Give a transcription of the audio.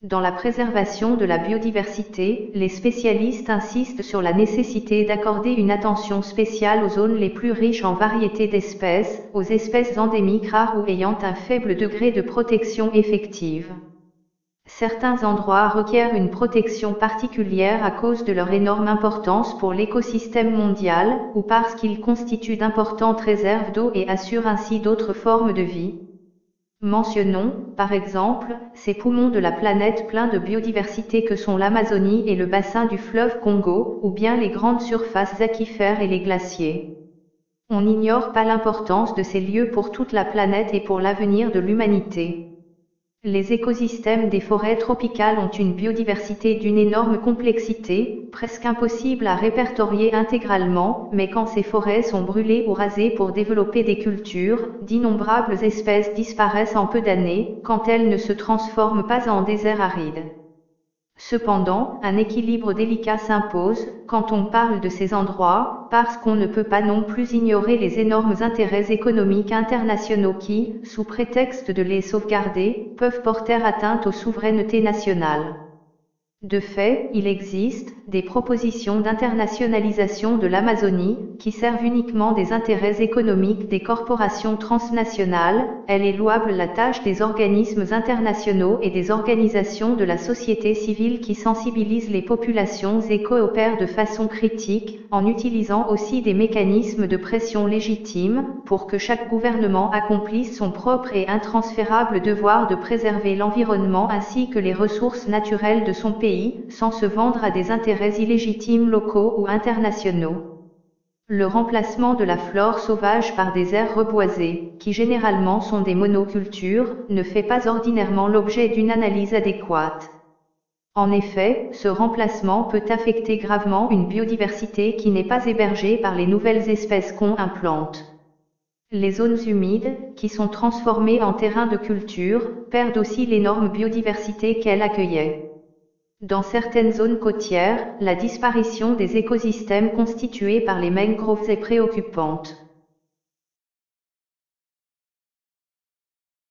Dans la préservation de la biodiversité, les spécialistes insistent sur la nécessité d'accorder une attention spéciale aux zones les plus riches en variétés d'espèces, aux espèces endémiques rares ou ayant un faible degré de protection effective. Certains endroits requièrent une protection particulière à cause de leur énorme importance pour l'écosystème mondial, ou parce qu'ils constituent d'importantes réserves d'eau et assurent ainsi d'autres formes de vie. Mentionnons, par exemple, ces poumons de la planète pleins de biodiversité que sont l'Amazonie et le bassin du fleuve Congo, ou bien les grandes surfaces aquifères et les glaciers. On n'ignore pas l'importance de ces lieux pour toute la planète et pour l'avenir de l'humanité. Les écosystèmes des forêts tropicales ont une biodiversité d'une énorme complexité, presque impossible à répertorier intégralement, mais quand ces forêts sont brûlées ou rasées pour développer des cultures, d'innombrables espèces disparaissent en peu d'années, quand elles ne se transforment pas en désert aride. Cependant, un équilibre délicat s'impose, quand on parle de ces endroits, parce qu'on ne peut pas non plus ignorer les énormes intérêts économiques internationaux qui, sous prétexte de les sauvegarder, peuvent porter atteinte aux souverainetés nationales. De fait, il existe des propositions d'internationalisation de l'Amazonie, qui servent uniquement des intérêts économiques des corporations transnationales. Elle est louable la tâche des organismes internationaux et des organisations de la société civile qui sensibilisent les populations et coopèrent de façon critique, en utilisant aussi des mécanismes de pression légitimes, pour que chaque gouvernement accomplisse son propre et intransférable devoir de préserver l'environnement ainsi que les ressources naturelles de son pays, sans se vendre à des intérêts illégitimes locaux ou internationaux. Le remplacement de la flore sauvage par des aires reboisées, qui généralement sont des monocultures, ne fait pas ordinairement l'objet d'une analyse adéquate. En effet, ce remplacement peut affecter gravement une biodiversité qui n'est pas hébergée par les nouvelles espèces qu'on implante. Les zones humides, qui sont transformées en terrains de culture, perdent aussi l'énorme biodiversité qu'elles accueillaient. Dans certaines zones côtières, la disparition des écosystèmes constitués par les mangroves est préoccupante.